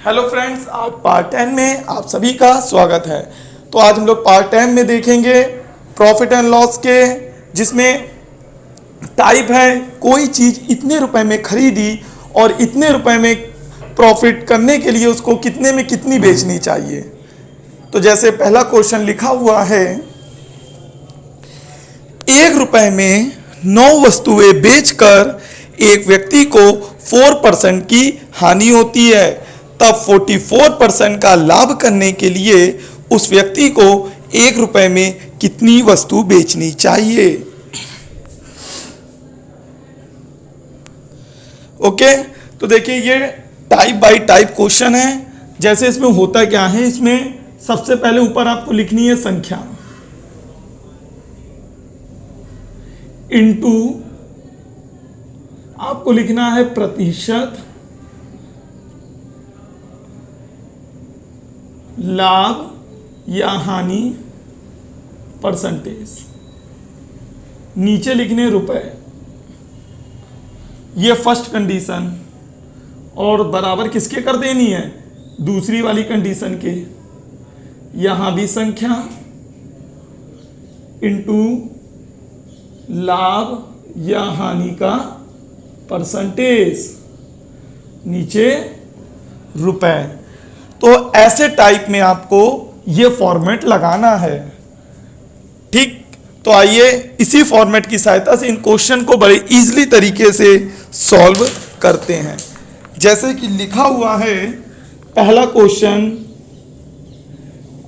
Hello friends, आज part 10 में आप सभी का स्वागत है। तो आज हम लोग पार्ट 10 में देखेंगे प्रॉफिट एंड लॉस के, जिसमें टाइप है कोई चीज़ इतने रुपए में खरीदी और इतने रुपए में प्रॉफिट करने के लिए उसको कितने में कितनी बेचनी चाहिए। तो जैसे पहला क्वेश्चन लिखा हुआ है, 1 रुपए में 9 वस्तुएं बेचकर एक व्यक्ति को 4% की हानि होती है, तब 44% का लाभ करने के लिए उस व्यक्ति को 1 रुपए में कितनी वस्तु बेचनी चाहिए। ओके, तो देखिए ये टाइप बाय टाइप क्वेश्चन है। जैसे इसमें होता क्या है, इसमें सबसे पहले ऊपर आपको लिखनी है संख्या इनटू आपको लिखना है प्रतिशत, लाभ या हानि परसेंटेज, नीचे लिखने रुपए। ये फर्स्ट कंडीशन और बराबर किसके कर देनी है, दूसरी वाली कंडीशन के। यहां भी संख्या इनटू लाभ या हानि का परसेंटेज, नीचे रुपए। तो ऐसे टाइप में आपको ये फॉर्मेट लगाना है, ठीक। तो आइए इसी फॉर्मेट की सहायता से इन क्वेश्चन को बड़े इजीली तरीके से सॉल्व करते हैं। जैसे कि लिखा हुआ है पहला क्वेश्चन,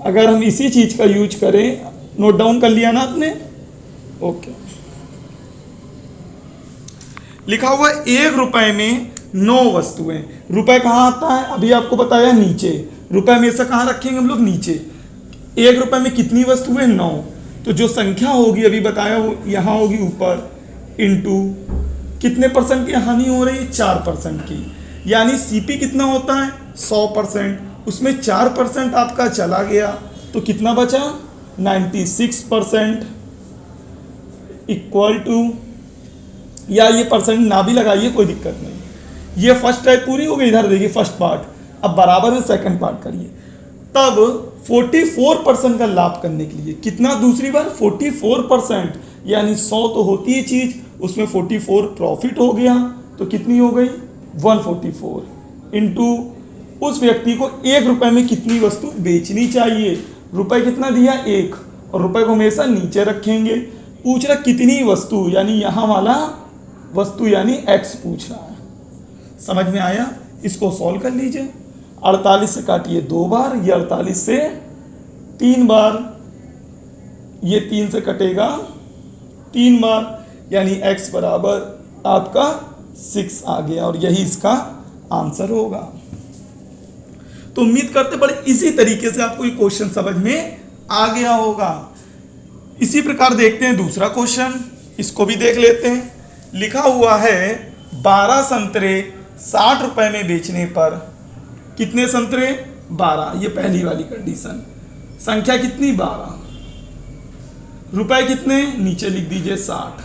अगर हम इसी चीज का यूज करें, नोट डाउन कर लिया ना आपने, ओके। लिखा हुआ 1 रुपए में 9 वस्तुएं। रुपए कहाँ आता है, अभी आपको बताया नीचे। रुपए हमेशा कहाँ रखेंगे हम लोग, नीचे। 1 रुपए में कितनी वस्तुएं, 9। तो जो संख्या होगी अभी बताया वो यहाँ होगी ऊपर, इनटू कितने परसेंट की हानि हो रही है, 4% की। यानी सीपी कितना होता है, 100%। उसमें 4% आपका चला गया तो कितना बचा, 96%, इक्वल टू, या ये परसेंट ना भी लगाइए कोई दिक्कत नहीं। ये फर्स्ट टाइप पूरी हो गई, इधर देखिए फर्स्ट पार्ट। अब बराबर में सेकंड पार्ट करिए। तब 44% का लाभ करने के लिए कितना, दूसरी बार 44%, यानी 100 तो होती है चीज, उसमें 44 प्रॉफिट हो गया, तो कितनी हो गई 144, इनटू उस व्यक्ति को 1 रुपए में कितनी वस्तु बेचनी चाहिए। रुपए कितना दिया, 1, और रुपए को हमेशा नीचे रखेंगे। पूछ रहा कितनी वस्तु, यानी यहां वाला वस्तु यानी x पूछ रहा है। समझ में आया, इसको सॉल्व कर लीजिए। 48 से काटिए 2 बार, ये 48 से 3 बार, ये 3 से कटेगा 3 बार, यानी x बराबर आपका 6 आ गया, और यही इसका आंसर होगा। तो उम्मीद करते बड़े इसी तरीके से आपको ये क्वेश्चन समझ में आ गया होगा। इसी प्रकार देखते हैं दूसरा क्वेश्चन, इसको भी देख लेते हैं। लिखा हुआ है 12 संतरे 60 रुपए में बेचने पर, कितने संतरे, 12, ये पहली वाली कंडीशन। संख्या कितनी, 12, रुपए कितने, नीचे लिख दीजिए 60।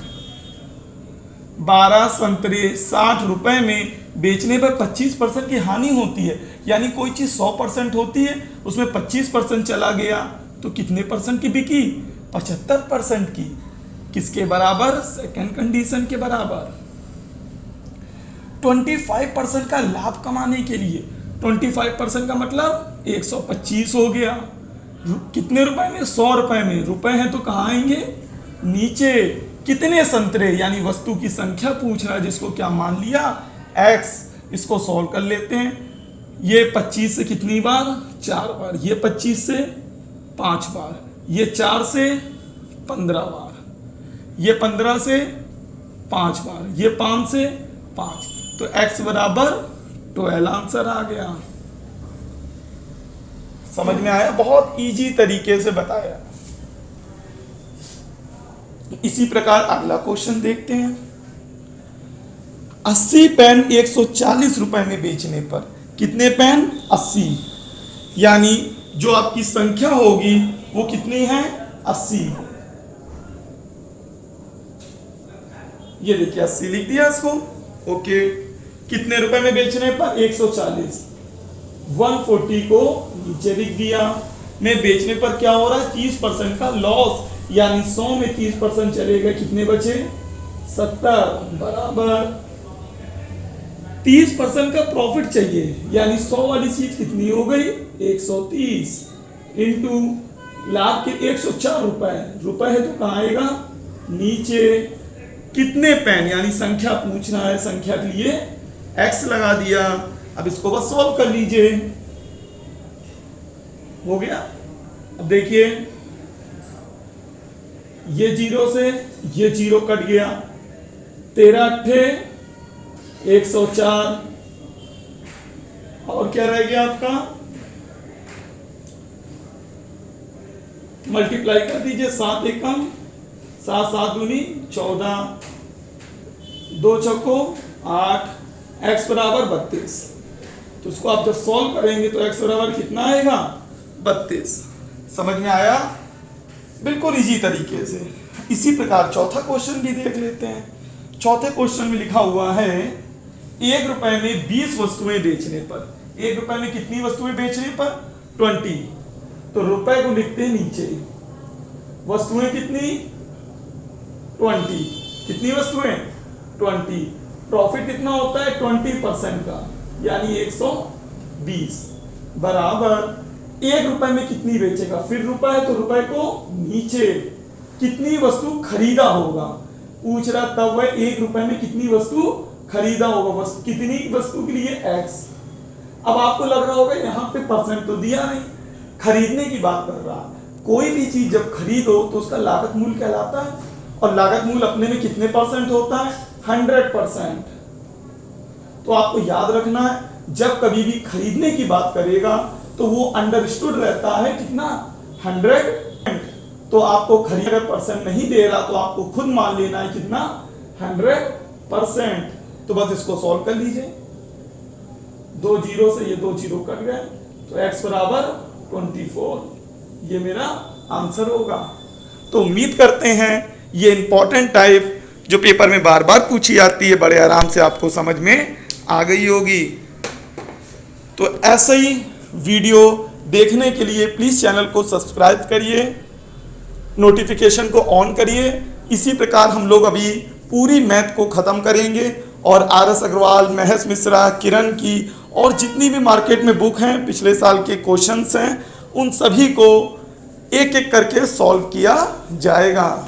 12 संतरे 60 रुपए में बेचने पर 25% की हानि होती है। यानी कोई चीज 100% होती है, उसमें 25% चला गया तो कितने परसेंट की बिकी, 75% की। किसके बराबर, सेकंड कंडीशन के बराबर। 25% का लाभ कमाने के लिए, 25% का मतलब 125 हो गया। कितने रुपए में, 100 रुपए में। रुपए हैं तो कहाँ आएंगे, नीचे। कितने संतरे, यानी वस्तु की संख्या पूछ रहा है, जिसको क्या मान लिया, x। इसको सॉल्व कर लेते हैं। ये 25 से कितनी बार, 4 बार, ये 25 से 5 बार, ये 4 से 15 बार, ये 15 से 5 बार, ये 5 से 5, तो x बराबर 12 आंसर आ गया। समझ में आया, बहुत इजी तरीके से बताया। इसी प्रकार अगला क्वेश्चन देखते हैं। 80 पेन 140 रुपए में बेचने पर, कितने पेन, 80, यानी जो आपकी संख्या होगी वो कितनी है, 80। ये देखिए 80 लिख दिया इसको, ओके। कितने रुपए में बेचने पर, 140। 140 को नीचे लिख दिया। मैं बेचने पर क्या हो रहा है 30% का लॉस, यानी 100 में 30% चलेगा, कितने बचे 70 बराबर 30% का प्रॉफिट चाहिए, यानी 100 वाली चीज कितनी हो गई 130 इंटू लाभ के 104 रुपए है तो कहाँ आएगा नीचे। कितने पेन, यानी संख्या पूछना है, संख्या के लिए x लगा दिया। अब इसको बस सॉल्व कर लीजिए, हो गया। अब देखिए ये 0 से ये 0 कट गया, 13 अट्ठे 104 और क्या रह गया आपका, मल्टीप्लाई कर दीजिए, 7 एकम 7 7 दूनी 14 2 छक्को 8 x बराबर 32। तो इसको आप जब सॉल्व करेंगे तो x बराबर कितना आएगा 32। समझ में आया, बिल्कुल इजी तरीके से। इसी प्रकार चौथा क्वेश्चन भी देख लेते हैं। चौथे क्वेश्चन में लिखा हुआ है 1 रुपए में 20 वस्तुएं बेचने पर, 1 रुपए में कितनी वस्तुएं बेचने पर 20, तो रुपए को लिखते हैं नीचे, वस्तुएं कितनी 20, कितनी वस्तुएं 20, प्रॉफिट कितना होता है 20% का, यानी 120 बराबर 1 रुपए में कितनी बेचेगा, फिर रुपए है तो रुपए को नीचे, कितनी वस्तु खरीदा होगा पूछ रहा, तब वह 1 रुपए में कितनी वस्तु खरीदा होगा, कितनी वस्तु के लिए x। अब आपको लग रहा होगा यहाँ पे परसेंट तो दिया नहीं, खरीदने की बात कर रहा। कोई भी चीज जब खरीदो तो उसका लागत मूल्य कहलाता है, और लागत मूल्य अपने में कितने परसेंट होता है 100%। तो आपको याद रखना है जब कभी भी खरीदने की बात करेगा तो वो अंडरस्टूड रहता है कितना 100%। तो आपको खरीद परसेंट नहीं दे रहा तो आपको खुद मान लेना है कितना 100%। तो बस इसको सॉल्व कर लीजिए, 2 0 से ये 2 0 कट गए, तो x बराबर 24, ये मेरा आंसर होगा। तो उम्मीद करते हैं ये इंपॉर्टेंट टाइप जो पेपर में बार बार पूछी जाती है बड़े आराम से आपको समझ में आ गई होगी। तो ऐसे ही वीडियो देखने के लिए प्लीज़ चैनल को सब्सक्राइब करिए, नोटिफिकेशन को ऑन करिए। इसी प्रकार हम लोग अभी पूरी मैथ को ख़त्म करेंगे और RS अग्रवाल, महेश मिश्रा, किरण की और जितनी भी मार्केट में बुक हैं, पिछले साल के क्वेश्चंस हैं, उन सभी को एक एक करके सॉल्व किया जाएगा।